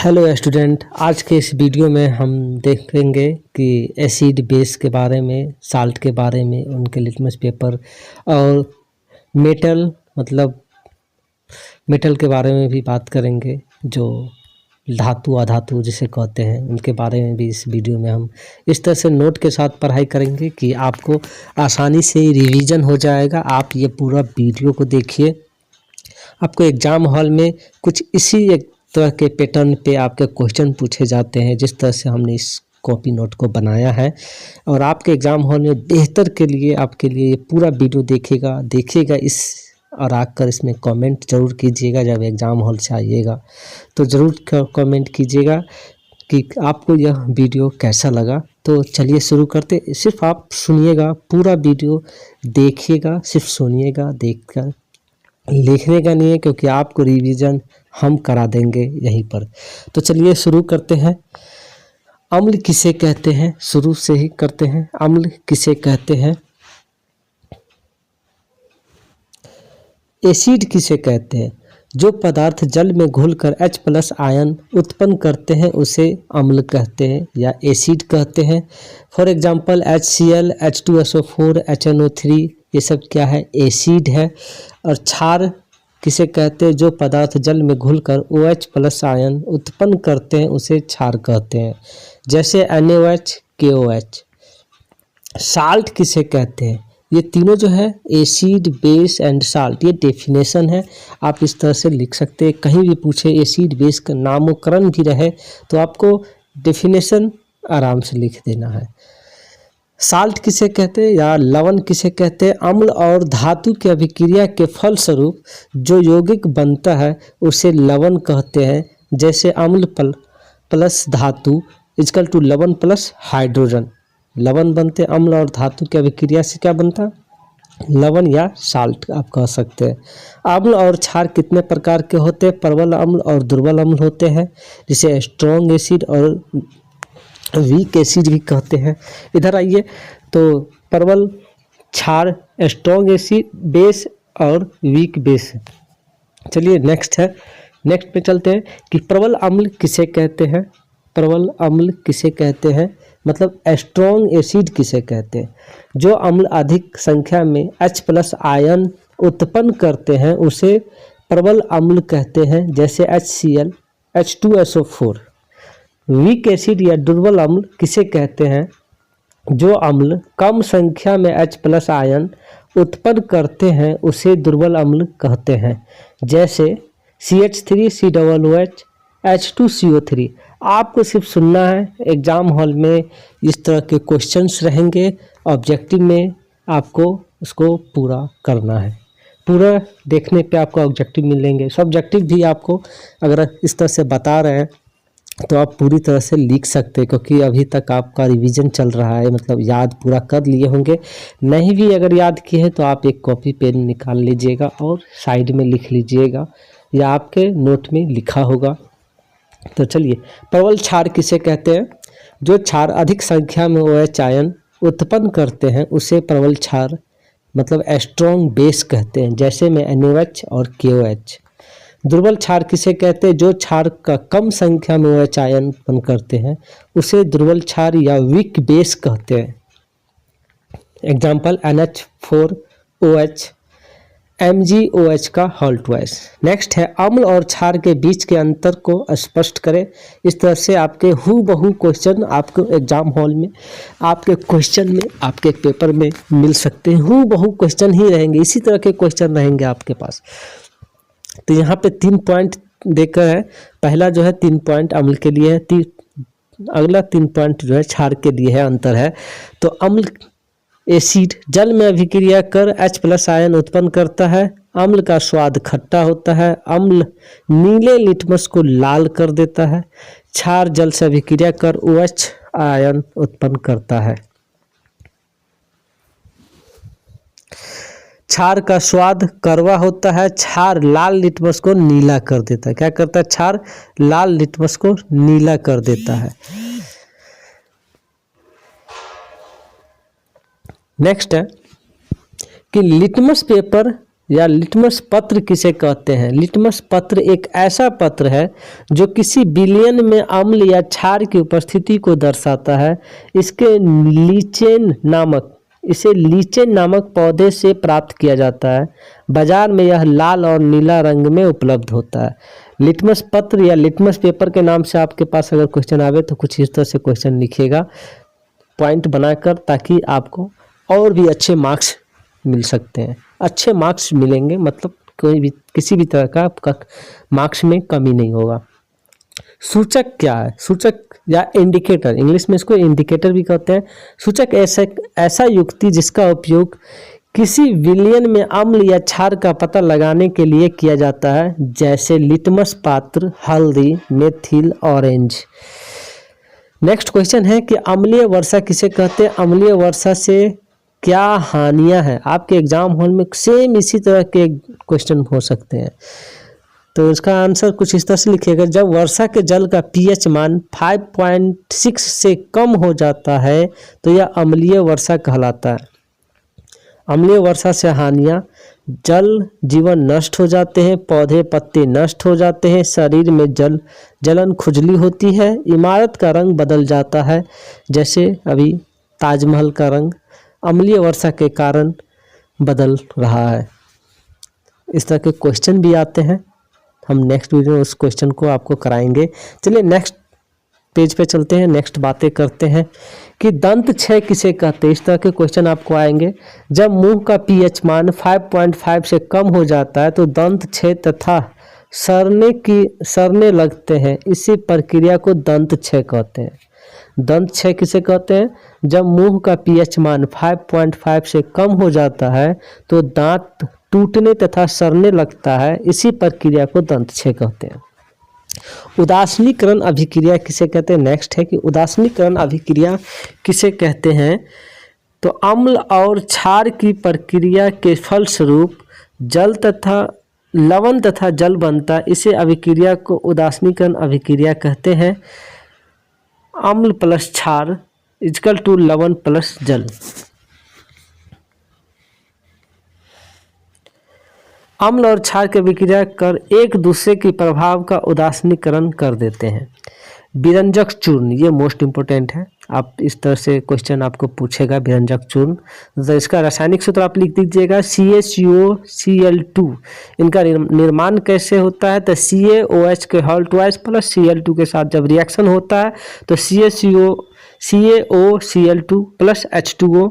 Hello student, आज के इस वीडियो में हम देखेंगे कि एसिड बेस के बारे में, साल्ट के बारे में, उनके लिटमस पेपर और मेटल के बारे में भी बात करेंगे। जो धातु अधातु जिसे कहते हैं उनके बारे में भी इस वीडियो में हम इस तरह से नोट के साथ पढ़ाई करेंगे कि आपको आसानी से रिवीजन हो जाएगा। आप ये पूरा वीडियो को देखिए। आपको एग्ज़ाम हॉल में कुछ इसी एक तरह के पैटर्न पे आपके क्वेश्चन पूछे जाते हैं, जिस तरह से हमने इस कॉपी नोट को बनाया है। और आपके एग्ज़ाम हॉल में बेहतर के लिए आपके लिए ये पूरा वीडियो देखिएगा इस और आकर इसमें कमेंट ज़रूर कीजिएगा। जब एग्ज़ाम हॉल से आइएगा तो ज़रूर कमेंट कीजिएगा कि आपको यह वीडियो कैसा लगा। तो चलिए शुरू करते। सिर्फ आप सुनिएगा, पूरा वीडियो देखिएगा, सिर्फ सुनिएगा, देखकर लिखने का नहीं है, क्योंकि आपको रिवीजन हम करा देंगे यहीं पर। तो चलिए शुरू करते हैं। अम्ल किसे कहते हैं, शुरू से ही करते हैं। अम्ल किसे कहते हैं? एसिड किसे कहते हैं? जो पदार्थ जल में घुलकर H+ आयन उत्पन्न करते हैं उसे अम्ल कहते हैं या एसिड कहते हैं। For example HCl, H2SO4, HNO3, ये सब क्या है? एसिड है। और क्षार किसे कहते हैं? जो पदार्थ जल में घुलकर OH+ आयन उत्पन्न करते हैं उसे क्षार कहते हैं, जैसे NaOH, KOH। साल्ट किसे कहते हैं? ये तीनों जो है एसिड, बेस एंड साल्ट, ये डेफिनेशन है। आप इस तरह से लिख सकते हैं। कहीं भी पूछे एसिड बेस का नामकरण भी रहे तो आपको डेफिनेशन आराम से लिख देना है। साल्ट किसे कहते हैं या लवण किसे कहते हैं? अम्ल और धातु की अभिक्रिया के फलस्वरूप जो यौगिक बनता है उसे लवण कहते हैं, जैसे अम्ल प्लस धातु इक्वल टू लवण प्लस हाइड्रोजन। लवण बनते अम्ल और धातु की अभिक्रिया से क्या बनता? लवण या साल्ट आप कह सकते हैं। अम्ल और क्षार कितने प्रकार के होते हैं? प्रबल अम्ल और दुर्बल अम्ल होते हैं, जिसे स्ट्रॉन्ग एसिड और वीक एसिड भी कहते हैं। इधर आइए, तो प्रबल क्षार, स्ट्रॉन्ग एसिड, बेस और वीक बेस। चलिए नेक्स्ट पे चलते हैं कि प्रबल अम्ल किसे कहते हैं? प्रबल अम्ल किसे कहते हैं मतलब स्ट्रॉन्ग एसिड किसे कहते हैं? जो अम्ल अधिक संख्या में H+ आयन उत्पन्न करते हैं उसे प्रबल अम्ल कहते हैं, जैसे HCl, H2SO4। वीक एसिड या दुर्बल अम्ल किसे कहते हैं? जो अम्ल कम संख्या में H+ आयन उत्पन्न करते हैं उसे दुर्बल अम्ल कहते हैं, जैसे CH3, COOH, H2CO3। आपको सिर्फ सुनना है। एग्ज़ाम हॉल में इस तरह के क्वेश्चंस रहेंगे, ऑब्जेक्टिव में आपको उसको पूरा करना है। पूरा देखने पे आपको ऑब्जेक्टिव मिलेंगे। सब्जेक्टिव भी आपको अगर इस तरह से बता रहे हैं तो आप पूरी तरह से लिख सकते हैं, क्योंकि अभी तक आपका रिवीजन चल रहा है, मतलब याद पूरा कर लिए होंगे। नहीं भी अगर याद किए हैं तो आप एक कॉपी पेन निकाल लीजिएगा और साइड में लिख लीजिएगा, या आपके नोट में लिखा होगा। तो चलिए, प्रबल क्षार किसे कहते हैं? जो क्षार अधिक संख्या में OH आयन उत्पन्न करते हैं उसे प्रबल क्षार मतलब स्ट्रॉन्ग बेस कहते हैं, जैसे में NaOH और KOH। दुर्बल क्षार किसे कहते हैं? जो क्षार का कम संख्या में OH आयन उत्पन्न करते हैं उसे दुर्बल क्षार या वीक बेस कहते हैं। एग्जाम्पल NH4OH, MgOH का होल ट्वाइस। नेक्स्ट है अम्ल और क्षार के बीच के अंतर को स्पष्ट करें। इस तरह से आपके हूबहू क्वेश्चन आपको एग्जाम हॉल में, आपके क्वेश्चन में, आपके पेपर में मिल सकते हैं। हूबहू क्वेश्चन ही रहेंगे, इसी तरह के क्वेश्चन रहेंगे आपके पास। तो यहाँ पे 3 पॉइंट देकर है। पहला जो है 3 पॉइंट अम्ल के लिए है, अगला 3 पॉइंट जो है क्षार के लिए है, अंतर है। तो अम्ल एसिड जल में अभिक्रिया कर H+ आयन उत्पन्न करता है। अम्ल का स्वाद खट्टा होता है। अम्ल नीले लिटमस को लाल कर देता है। क्षार जल से अभिक्रिया कर OH आयन उत्पन्न करता है। क्षार का स्वाद कड़वा होता है। क्षार लाल लिटमस को नीला कर देता है। क्या करता है? क्षार लाल लिटमस को नीला कर देता है। नेक्स्ट है कि लिटमस पेपर या लिटमस पत्र किसे कहते हैं? लिटमस पत्र एक ऐसा पत्र है जो किसी विलयन में अम्ल या क्षार की उपस्थिति को दर्शाता है। इसे लीचेन नामक पौधे से प्राप्त किया जाता है। बाजार में यह लाल और नीला रंग में उपलब्ध होता है। लिटमस पत्र या लिटमस पेपर के नाम से आपके पास अगर क्वेश्चन आवे तो कुछ इस तरह से क्वेश्चन लिखिएगा पॉइंट बनाकर, ताकि आपको और भी अच्छे मार्क्स मिल सकते हैं। अच्छे मार्क्स मिलेंगे, मतलब कोई भी किसी भी तरह का मार्क्स में कमी नहीं होगा। सूचक क्या है? सूचक या इंडिकेटर, इंग्लिश में इसको इंडिकेटर भी कहते हैं। सूचक ऐसा युक्ति जिसका उपयोग किसी विलयन में अम्ल या क्षार का पता लगाने के लिए किया जाता है, जैसे लिटमस पात्र, हल्दी, मेथिल, ऑरेंज। नेक्स्ट क्वेश्चन है कि अम्लीय वर्षा किसे कहते हैं? अम्लीय वर्षा से क्या हानियां हैं? आपके एग्जाम हॉल में सेम इसी तरह के क्वेश्चन हो सकते हैं, तो इसका आंसर कुछ इस तरह से लिखिएगा। जब वर्षा के जल का पीएच मान 5.6 से कम हो जाता है तो यह अम्लीय वर्षा कहलाता है। अम्लीय वर्षा से हानियां: जल जीवन नष्ट हो जाते हैं, पौधे पत्ते नष्ट हो जाते हैं, शरीर में जलन खुजली होती है, इमारत का रंग बदल जाता है, जैसे अभी ताजमहल का रंग अम्लीय वर्षा के कारण बदल रहा है। इस तरह के क्वेश्चन भी आते हैं। हम नेक्स्ट वीडियो में उस क्वेश्चन को आपको कराएंगे। चलिए नेक्स्ट पेज पे चलते हैं, नेक्स्ट बातें करते हैं कि दंत क्षय किसे कहते हैं। इस तरह के क्वेश्चन आपको आएंगे। जब मुंह का पीएच मान 5.5 से कम हो जाता है तो दंत क्षय तथा सड़ने लगते हैं। इसी प्रक्रिया को दंत क्षय कहते हैं। दंत क्षय किसे कहते हैं? जब मुंह का पीएच मान 5.5 से कम हो जाता है तो दांत टूटने तथा सड़ने लगता है। इसी प्रक्रिया को दंत क्षय कहते हैं। उदासीनीकरण अभिक्रिया किसे कहते हैं? नेक्स्ट है कि उदासीनीकरण अभिक्रिया किसे कहते हैं? तो अम्ल और क्षार की प्रक्रिया के फलस्वरूप जल तथा लवण तथा जल बनता है। इसे अभिक्रिया को उदासीनीकरण अभिक्रिया कहते हैं। अम्ल प्लस क्षार इक्वल टू लवण प्लस जल। अम्ल और क्षार की अभिक्रिया कर एक दूसरे के प्रभाव का उदासीनीकरण कर देते हैं। विरंजक चूर्ण, ये मोस्ट इंपोर्टेंट है। आप इस तरह से क्वेश्चन आपको पूछेगा विरंजक चूर्ण, तो इसका रासायनिक सूत्र आप लिख दीजिएगा CaCO-Cl2। इनका निर्माण कैसे होता है? तो CaOH के होल ट्वाइस प्लस Cl2 के साथ जब रिएक्शन होता है तो CaCO-Cl2 प्लस H2O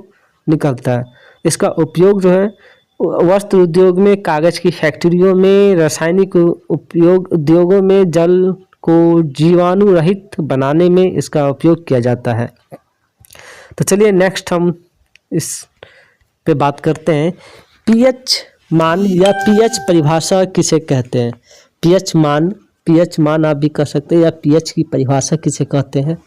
निकलता है। इसका उपयोग जो है वस्त्र उद्योग में, कागज की फैक्ट्रियों में, रासायनिक उद्योगों में जल को जीवाणु रहित बनाने में इसका उपयोग किया जाता है। तो चलिए नेक्स्ट हम इस पे बात करते हैं। पीएच मान या पीएच परिभाषा किसे कहते हैं? पीएच मान आप भी कह सकते हैं, या पीएच की परिभाषा किसे कहते हैं?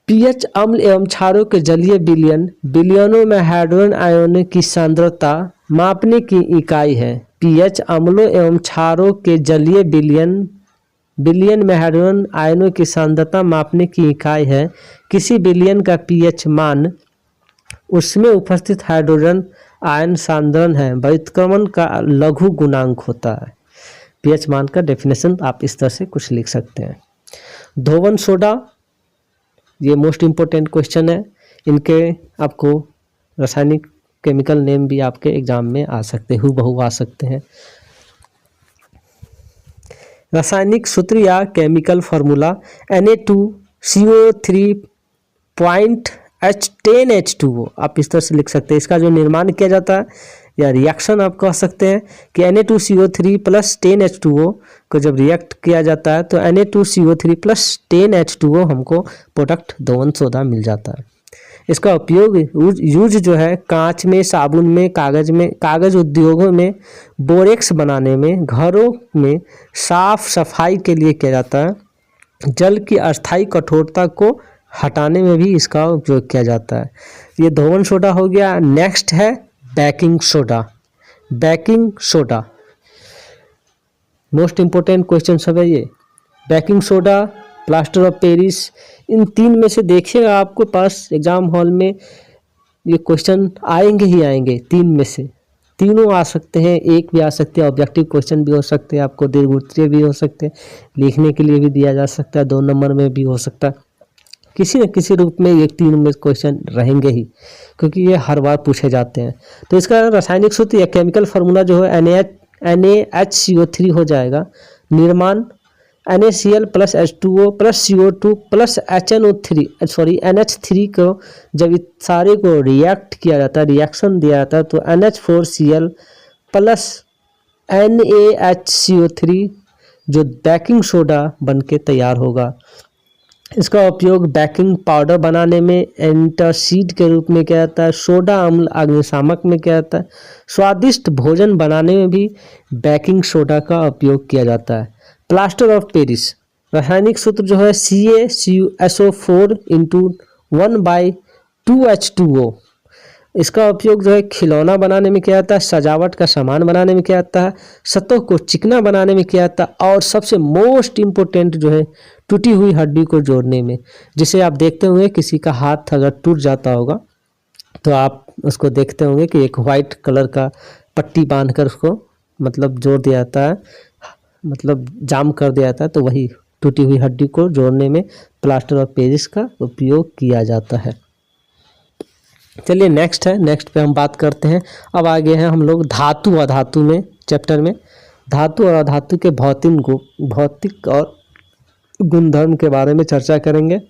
पीएच अम्ल एवं क्षारों के जलीय विलयनों में हाइड्रोजन आयनों की सांद्रता मापने की इकाई है। पीएच अम्लों एवं क्षारों के जलीय विलयन में हाइड्रोजन आयनों की सांद्रता मापने की इकाई है। किसी विलयन का पीएच मान उसमें उपस्थित हाइड्रोजन आयन सांद्रण है, व्युत्क्रमण का लघु गुणांक होता है। पीएच मान का डेफिनेशन आप इस तरह से कुछ लिख सकते हैं। धोवन सोडा, ये मोस्ट इम्पोर्टेंट क्वेश्चन है। इनके आपको रासायनिक केमिकल नेम भी आपके एग्जाम में आ सकते हैं, हूबहू आ सकते हैं। रासायनिक सूत्र या केमिकल फार्मूला Na2CO3.H10H2O आप इस तरह से लिख सकते हैं। इसका जो निर्माण किया जाता है या रिएक्शन आप कह सकते हैं कि Na2CO3 प्लस 10H2O को जब रिएक्ट किया जाता है तो Na2CO3 प्लस 10H2O हमको प्रोडक्ट धोवन सोडा मिल जाता है। इसका उपयोग यूज जो है कांच में, साबुन में, कागज उद्योगों में, बोरेक्स बनाने में, घरों में साफ सफाई के लिए किया जाता है। जल की अस्थायी कठोरता को हटाने में भी इसका उपयोग किया जाता है। ये धोवन सोडा हो गया। नेक्स्ट है baking soda most important question सब है ये। Baking soda, plaster of Paris, इन तीन में से देखिएगा आपके पास एग्जाम हॉल में ये क्वेश्चन आएंगे ही आएंगे, तीन में से। तीनों आ सकते हैं, एक भी आ सकते हैं, ऑब्जेक्टिव क्वेश्चन भी हो सकते हैं, आपको दीर्घ उत्तरीय भी हो सकते हैं, लिखने के लिए भी दिया जा सकता है, 2 नंबर में भी हो सकता है, किसी न किसी रूप में ये 3 में क्वेश्चन रहेंगे ही, क्योंकि ये हर बार पूछे जाते हैं। तो इसका रासायनिक सूत्र या केमिकल फार्मूला जो है NaHCO3 हो जाएगा। निर्माण NaCl plus H2O plus CO2 plus NH3 को जब इस सारे को रिएक्ट किया जाता है, रिएक्शन दिया जाता है, तो NH4Cl प्लस NaHCO3 जो बेकिंग सोडा बन के तैयार होगा। इसका उपयोग बेकिंग पाउडर बनाने में, एंटासीड के रूप में किया जाता है, सोडा अम्ल अग्निशामक में किया जाता है, स्वादिष्ट भोजन बनाने में भी बेकिंग सोडा का उपयोग किया जाता है। प्लास्टर ऑफ पेरिस रासायनिक सूत्र जो है CaSO4 × 1/2H2O। इसका उपयोग जो है खिलौना बनाने में किया जाता है, सजावट का सामान बनाने में किया जाता है, सतह को चिकना बनाने में किया जाता है, और सबसे मोस्ट इम्पोर्टेंट जो है टूटी हुई हड्डी को जोड़ने में। जिसे आप देखते होंगे किसी का हाथ अगर टूट जाता होगा तो आप उसको देखते होंगे कि एक वाइट कलर का पट्टी बांधकर उसको मतलब जोड़ दिया जाता है, मतलब जाम कर दिया जाता है, तो वही टूटी हुई हड्डी को जोड़ने में प्लास्टर ऑफ पेरिस का उपयोग किया जाता है। चलिए नेक्स्ट है, नेक्स्ट पे हम बात करते हैं। अब आगे हैं हम लोग धातु अधातु में, चैप्टर में धातु और अधातु के भौतिक और गुणधर्म के बारे में चर्चा करेंगे।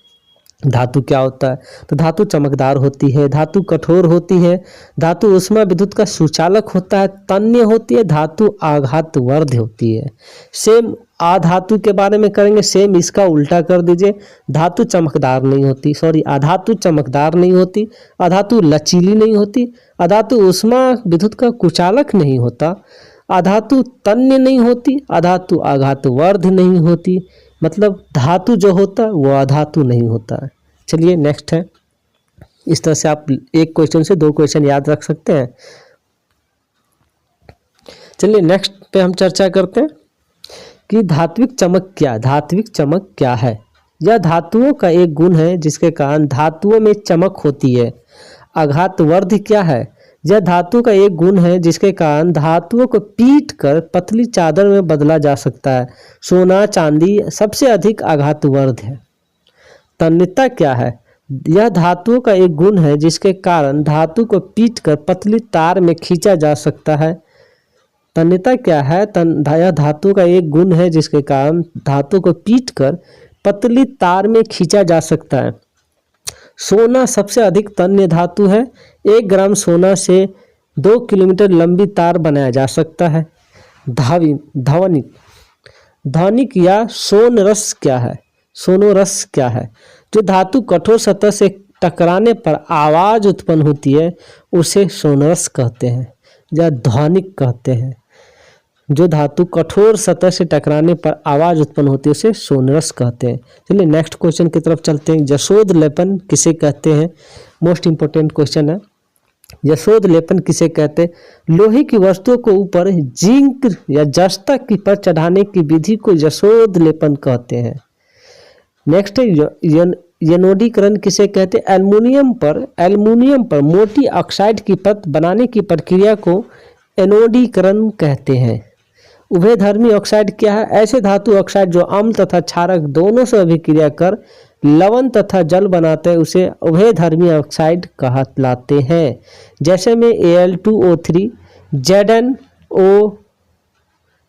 धातु क्या होता है? तो धातु चमकदार होती है, धातु कठोर होती है, धातु ऊष्मा विद्युत का सुचालक होता है, तन्य होती है, धातु आघातवर्ध होती है। सेम अधातु के बारे में करेंगे, सेम इसका उल्टा कर दीजिए। धातु चमकदार नहीं होती, अधातु चमकदार नहीं होती, अधातु लचीली नहीं होती, अधातु ऊष्मा विद्युत का कुचालक नहीं होता, अधातु तन्य नहीं होती, अधातु आघातवर्ध नहीं होती। मतलब धातु जो होता है वो अधातु नहीं होता है। चलिए नेक्स्ट है, इस तरह से आप एक क्वेश्चन से 2 क्वेश्चन याद रख सकते हैं। चलिए नेक्स्ट पे हम चर्चा करते हैं कि धात्विक चमक क्या है। यह धातुओं का एक गुण है जिसके कारण धातुओं में चमक होती है। आघातवर्ध क्या है? यह धातु का एक गुण है जिसके कारण धातुओं को पीट कर पतली चादर में बदला जा सकता है। सोना चांदी सबसे अधिक आघातवर्ध है। तन्यता क्या है? यह धातुओं का एक गुण है जिसके कारण धातु को पीट कर पतली तार में खींचा जा सकता है। तन्यता क्या है? यह धातु का एक गुण है जिसके कारण धातु को पीट कर पतली तार में खींचा जा सकता है। सोना सबसे अधिक तन्य धातु है। 1 ग्राम सोना से 2 किलोमीटर लंबी तार बनाया जा सकता है। ध्वनिक या सोनरस क्या है? सोनोरस क्या है? जो धातु कठोर सतह से टकराने पर आवाज उत्पन्न होती है उसे सोनरस कहते हैं या ध्वनिक कहते हैं। जो धातु कठोर सतह से टकराने पर आवाज उत्पन्न होती है उसे सोनरस कहते हैं। चलिए नेक्स्ट क्वेश्चन की तरफ चलते हैं। यशोद लेपन किसे कहते हैं? मोस्ट इंपोर्टेंट क्वेश्चन है। यशोद लेपन किसे कहते हैं? लोहे की वस्तुओं को ऊपर जिंक या जस्ता की पर चढ़ाने की विधि को यशोद लेपन कहते हैं। नेक्स्ट है यनोडीकरण किसे कहते हैं? एल्युमिनियम पर मोटी ऑक्साइड की परत बनाने की प्रक्रिया को एनोडीकरण कहते हैं। उभयधर्मी ऑक्साइड क्या है? ऐसे धातु ऑक्साइड जो अम्ल तथा क्षारक दोनों से अभिक्रिया कर लवण तथा जल बनाते हैं उसे उभयधर्मी ऑक्साइड कहलाते हैं। जैसे में Al2O3,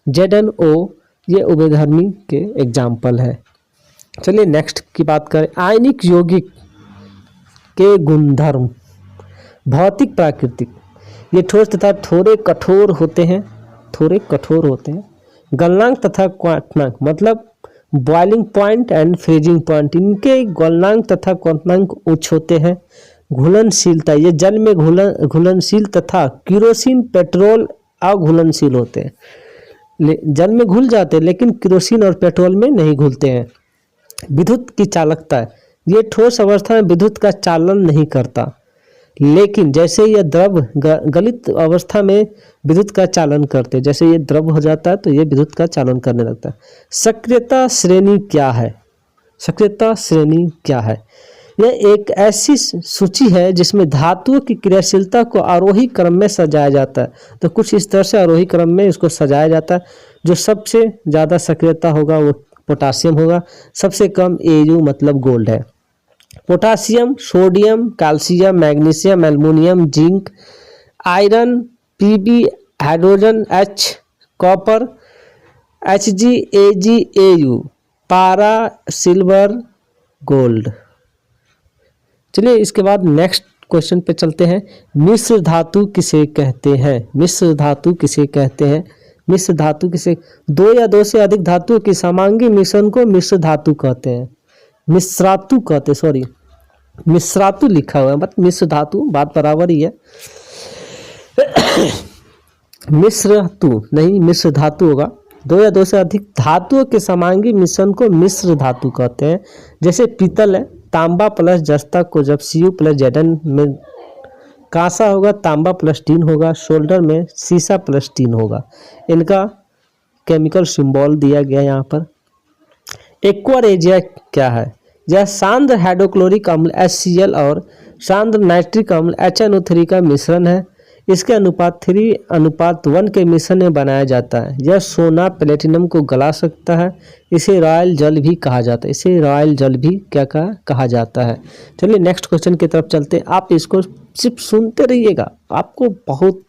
ZnO ये उभयधर्मी के एग्जाम्पल है। चलिए नेक्स्ट की बात करें। आयनिक यौगिक के गुणधर्म भौतिक प्राकृतिक। ये ठोस तथा थोड़े कठोर होते हैं। गलनांक तथा क्वथनांक मतलब boiling point and freezing point, इनके गलनांक तथा क्वथनांक उच्च होते हैं। घुलनशीलता, ये जल में घुलनशील तथा केरोसिन पेट्रोल अघुलनशील होते हैं। जल में घुल जाते हैं लेकिन केरोसिन और पेट्रोल में नहीं घुलते हैं। विद्युत की चालकता, ये ठोस अवस्था में विद्युत का चालन नहीं करता, लेकिन जैसे यह द्रव गलित अवस्था में विद्युत का चालन करते, जैसे ये द्रव हो जाता है तो ये विद्युत का चालन करने लगता है। सक्रियता श्रेणी क्या है? यह एक ऐसी सूची है जिसमें धातुओं की क्रियाशीलता को आरोही क्रम में सजाया जाता है। तो कुछ इस तरह से आरोही क्रम में इसको सजाया जाता है। जो सबसे ज़्यादा सक्रियता होगा वो पोटासियम होगा, सबसे कम Au मतलब गोल्ड है। Potassium, sodium, calcium, magnesium, aluminium, zinc, iron, Pb, hydrogen, H, copper, Hg, Ag, Au, पारा, सिल्वर, गोल्ड। चलिए इसके बाद नेक्स्ट क्वेश्चन पे चलते हैं। मिश्र धातु किसे कहते हैं? मिश्र धातु किसे कहते हैं? मिश्र धातु किसे, दो या दो से अधिक धातुओं की समांगी मिश्रण को मिश्र धातु कहते हैं। मिश्रातु कहते, सॉरी मिश्रातु लिखा हुआ है, बट मिश्र धातु बात बराबर ही है। मिश्रातु नहीं, मिश्र धातु होगा। दो या दो से अधिक धातुओं के समांगी मिश्रण को मिश्र धातु कहते हैं। जैसे पीतल है, तांबा प्लस जस्ता को जब Cu प्लस Zn में कांसा होगा, तांबा प्लस टीन होगा, शोल्डर में सीसा प्लस टीन होगा। इनका केमिकल सिंबल दिया गया यहाँ पर। एक्वा रेजिया क्या है? यह सांद्र हाइड्रोक्लोरिक अम्ल HCl और सांद्र नाइट्रिक अम्ल HNO3 का मिश्रण है। इसके अनुपात 3:1 के मिश्रण में बनाया जाता है। यह सोना प्लेटिनम को गला सकता है। इसे रॉयल जल भी कहा जाता है। इसे रॉयल जल भी क्या कहा जाता है। चलिए नेक्स्ट क्वेश्चन की तरफ चलते हैं। आप इसको सिर्फ सुनते रहिएगा, आपको बहुत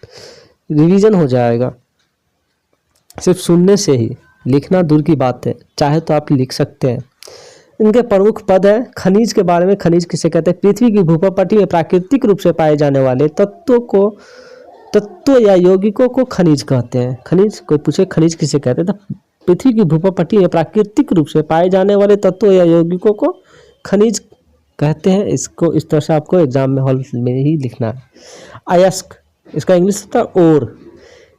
रिवीजन हो जाएगा सिर्फ सुनने से ही। लिखना दूर की बात है, चाहे तो आप लिख सकते हैं। इनके प्रमुख पद है। खनिज के बारे में, खनिज किसे कहते हैं? पृथ्वी की भूपट्टी में प्राकृतिक रूप से पाए जाने वाले तत्व या यौगिकों को खनिज कहते हैं। खनिज, कोई पूछे खनिज किसे कहते हैं, तो पृथ्वी की भूपट्टी में प्राकृतिक रूप से पाए जाने वाले तत्वों या यौगिकों को खनिज कहते हैं। इसको इस तरह से आपको एग्जाम में हॉल में ही लिखना है। अयस्क, इसका इंग्लिश होता है ओर।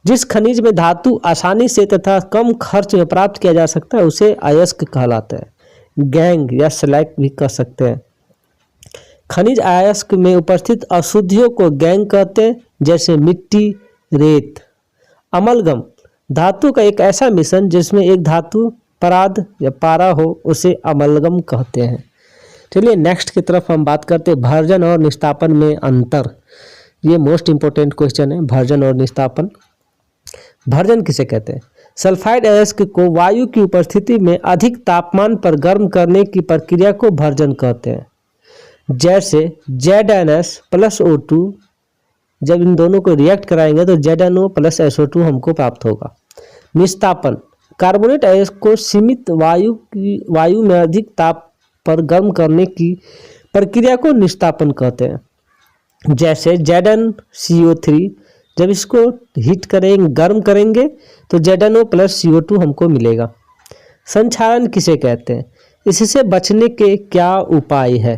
जिस खनिज में धातु आसानी से तथा कम खर्च में प्राप्त किया जा सकता है उसे अयस्क कहलाता है। गैंग या स्लैग भी कह सकते हैं। खनिज अयस्क में उपस्थित अशुद्धियों को गैंग कहते हैं, जैसे मिट्टी, रेत। अमलगम, धातु का एक ऐसा मिश्रण जिसमें एक धातु पराद या पारा हो उसे अमलगम कहते हैं। चलिए नेक्स्ट की तरफ हम बात करते हैं। भर्जन और निस्तापन में अंतर। ये मोस्ट इंपोर्टेंट क्वेश्चन है, भर्जन और निस्तापन। भर्जन किसे कहते हैं? सल्फाइड अयस्क को वायु की उपस्थिति में अधिक तापमान पर गर्म करने की प्रक्रिया को भर्जन कहते हैं। जैसे ZnS प्लस O2, जब इन दोनों को रिएक्ट कराएंगे तो ZnO प्लस SO2 हमको प्राप्त होगा। निस्तापन, कार्बोनेट अयस्क को सीमित वायु में अधिक ताप पर गर्म करने की प्रक्रिया को निस्तापन कहते हैं। जैसे ZnCO3, जब इसको हीट करेंगे, गर्म करेंगे तो ZnO प्लस CO2 हमको मिलेगा। संक्षारण किसे कहते हैं? इससे बचने के क्या उपाय है?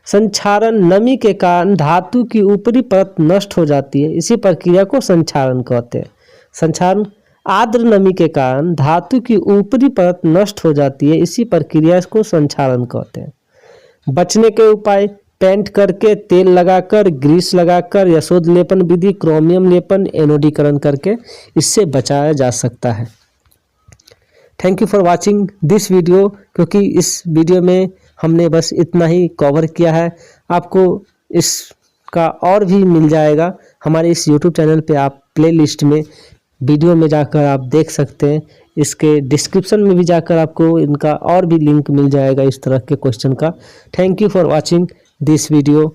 संक्षारण नमी के कारण धातु की ऊपरी परत नष्ट हो जाती है, इसी प्रक्रिया को संक्षारण कहते हैं। संक्षारण, आर्द्र नमी के कारण धातु की ऊपरी परत नष्ट हो जाती है, इसी प्रक्रिया को संक्षारण कहते हैं। बचने के उपाय, पेंट करके, तेल लगाकर, ग्रीस लगाकर, यशोद लेपन विधि, क्रोमियम लेपन, एनोडीकरण करके इससे बचाया जा सकता है। Thank you for watching this video, क्योंकि इस वीडियो में हमने बस इतना ही कवर किया है। आपको इसका और भी मिल जाएगा हमारे इस YouTube चैनल पे। आप प्लेलिस्ट में वीडियो में जाकर आप देख सकते हैं। इसके डिस्क्रिप्शन में भी जाकर आपको इनका और भी लिंक मिल जाएगा इस तरह के क्वेश्चन का। Thank you for watching this video.